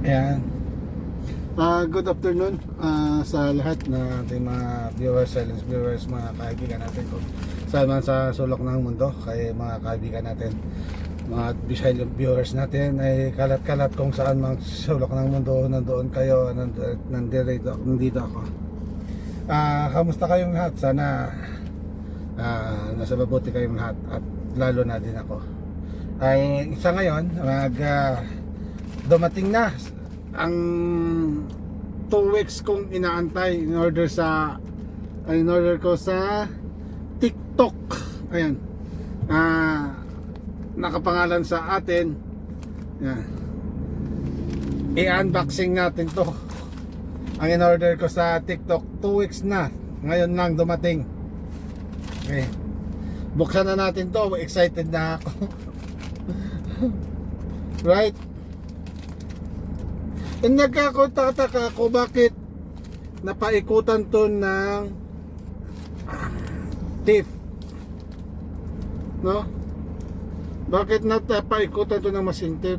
Ayan. Good afternoon sa lahat na ating mga viewers, silence viewers, mga kaibigan natin kung saan man sa sulok ng mundo. Kaya mga kaibigan natin, mga silent viewers natin ay kalat-kalat kung saan mang sulok ng mundo, nandoon kayo, nandito ako. Kamusta kayong lahat? Sana nasa mabuti kayong lahat, at lalo na din ako. Ay isa ngayon, dumating na ang 2 weeks kong inaantay in order ko sa TikTok. Ayan, nakapangalan sa atin. Ayan, i-unboxing natin to. Ang in order ko sa TikTok 2 weeks na, ngayon lang dumating. Okay, buksan na natin to. Excited na ako. Right? And nagkakotaka ako bakit napaikutan to ng thief, no? Bakit napaikutan to ng masintif?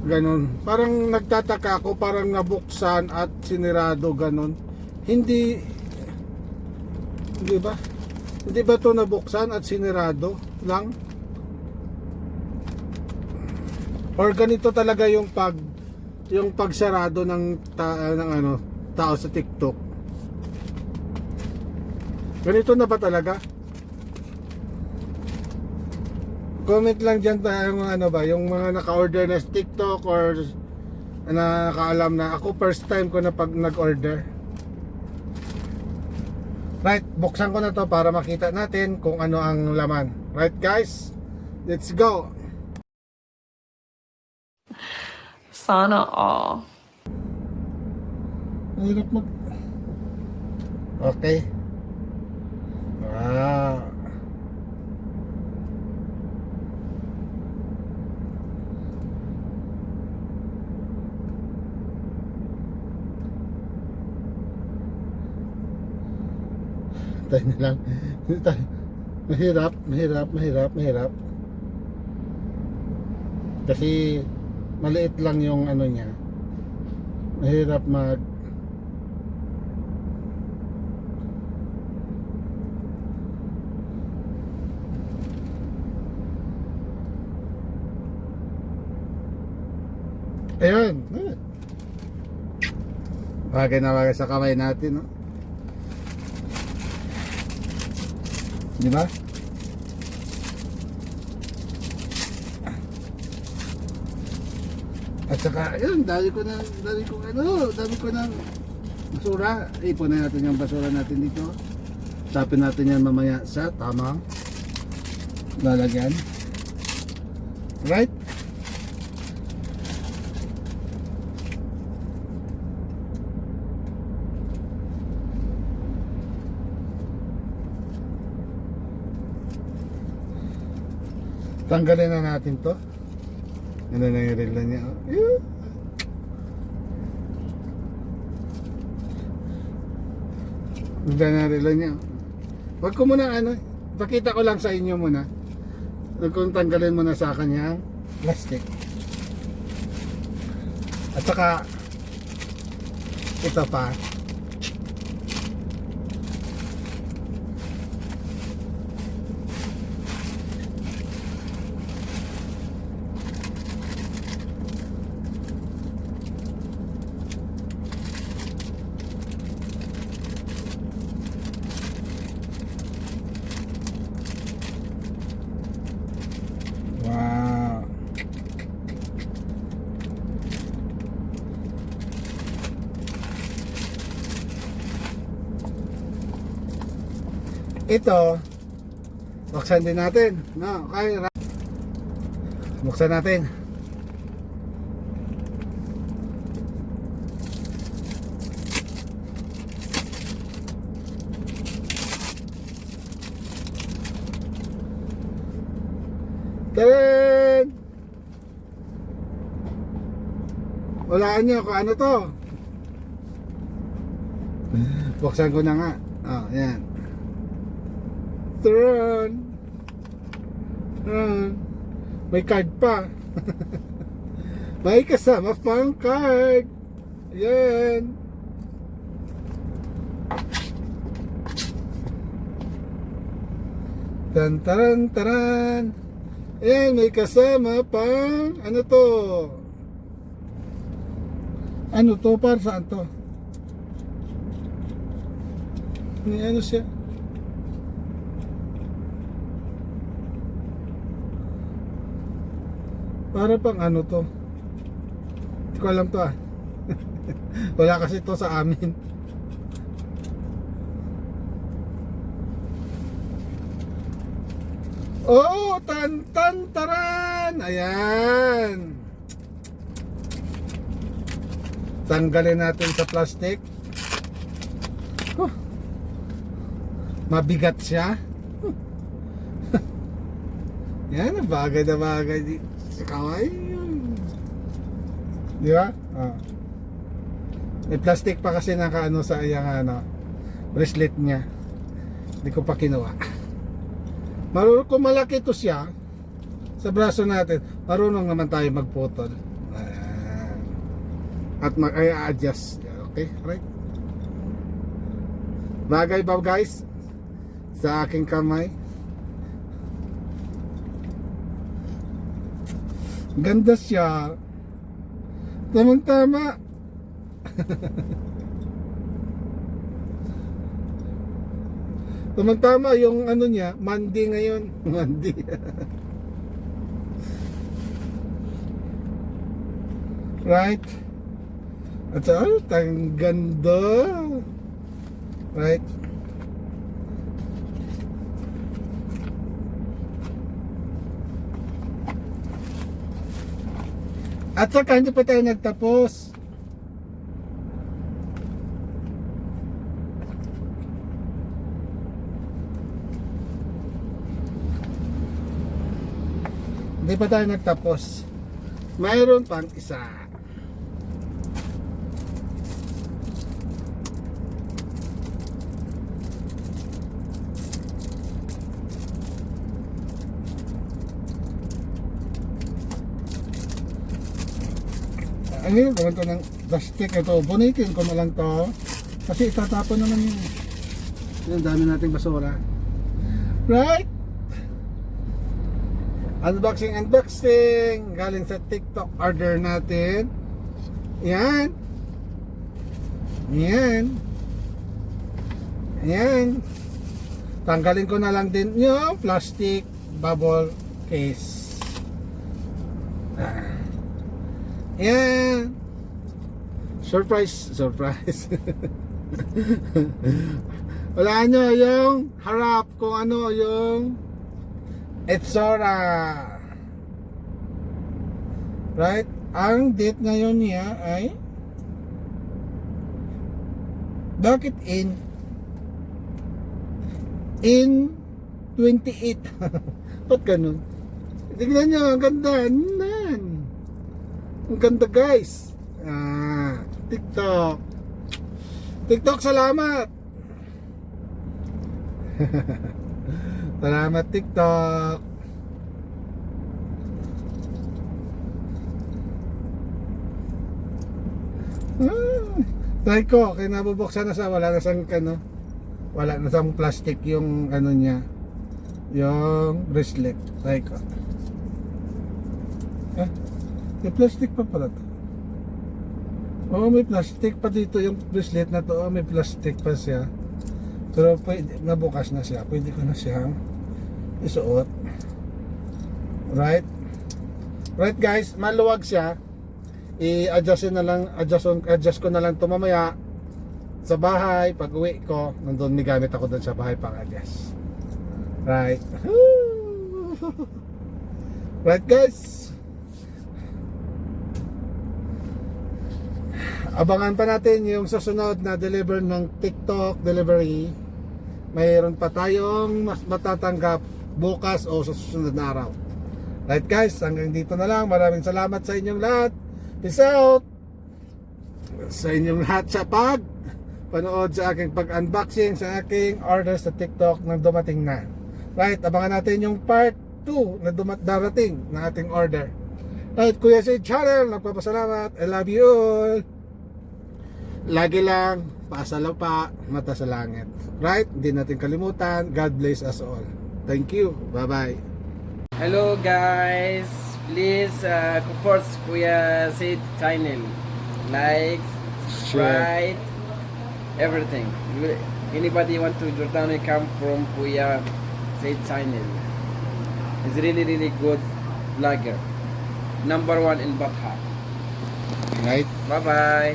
Ganon. Parang nagtataka ako, parang nabuksan at sinirado, ganon. Hindi ba? Hindi ba to nabuksan at sinirado lang? Or ganito talaga yung pagsarado ng tao sa TikTok? Ganito na ba talaga? Comment lang dyan tayo yung mga naka-order na sa TikTok or nakakaalam na. Ako first time ko na pag nag-order. Right, buksan ko na to para makita natin kung ano ang laman. Right guys, let's go. Sana all. Mahirap Okay. Tayo na lang. Mahirap. Kasi maliit lang yung niya. Mahirap ayun. Bagay na bagay sa kamay natin, no? Di ba? At saka, yun, dami ko ng basura. Ipon na natin yung basura natin dito. Tapin natin yan mamaya sa tamang lalagyan. Right? Tanggalin na natin to. Ano na yung rela niya? Ganda na rela niya. Wag ko muna pakita ko lang sa inyo muna. Kung tanggalin mo na sa kanyang plastic. At saka ito pa. Wow. Ito, buksan din natin. No, okay. Buksan natin. Tadaan! Walaan nyo kung ano to. Buksan ko na nga. Yan. May card pa. May kasama pang card. Yan. Taran taran. Ayan, may kasama pang ano to? Ano to? Para saan to? May ano siya? Para pang ano to? Hindi ko alam to ah. Wala kasi to sa amin. Oh, tan tan taran. Ayan. Tanggalin natin sa plastic. Oh, mabigat siya. Yan, bagay na bagay dito sa kaway. Di ba? Oh. May plastic pa kasi nakaano sa iyang ano, bracelet niya. Hindi ko pa kinuha. Marunong, kung malaki to siya sa braso natin, marunong naman tayo magputol. Ayan. At mag-adjust. Okay? Right? Bagay ba guys? Sa aking kamay. Ganda siya. Tamang-tama. Tamang-tama yung ano niya, Monday ngayon. Monday. Right? At ang ganda. Right? At saka hindi pa tayo nagtapos. Hindi pa tayo nagtapos. Mayroon pang isa. Ano yun? Gawin ko ng plastic. Ito, bunitin ko na lang to. Kasi itatapon naman yun. Yan, dami nating basura. Right? Unboxing galing sa TikTok order natin. Yan. Tanggalin ko na lang din yung plastic bubble case. Yan. Surprise. Wala nyo yung harap kung ano yung Etsora. Right? Ang date ngayon niya ay bakit in 28? Ba't ganun? Tignan nyo, ang ganda. Ang ganda guys. TikTok, salamat. Salamat TikTok. Try ko, kaya nabubuksan na sa wala na sang ano, wala na sang plastic yung ano niya, yung bracelet. Try ko. May plastic pa pala to. Oo, may plastic pa dito yung bracelet na to. May plastic pa siya. Pero pwede, nabukas na siya. Pwede ko na siyang isuot. Right? Right guys, maluwag siya. I-adjust ko na lang ito mamaya sa bahay. Pag uwi ko, nandun may gamit ako doon sa bahay pang adjust. Right? Right guys? Abangan pa natin yung susunod na deliver ng TikTok delivery. Mayroon pa tayong mas matatanggap bukas o sa susunod na araw. Right guys, hanggang dito na lang. Maraming salamat sa inyong lahat. Peace out sa inyong lahat sa panood sa aking pag-unboxing sa aking order sa TikTok na dumating na. Right, abangan natin yung part 2 na darating na ating order. At Kuya Sid Channel, nagpapasalamat. I love you all. Lagi lang, paa sa lupa, mata sa langit. Right? Hindi natin kalimutan. God bless us all. Thank you. Bye-bye. Hello guys, please support Kuya Sid channel, like, subscribe, everything. Anybody want to Jordano come from Kuya Sid channel. He's really good vlogger, #1 in Batha. Right? Bye bye.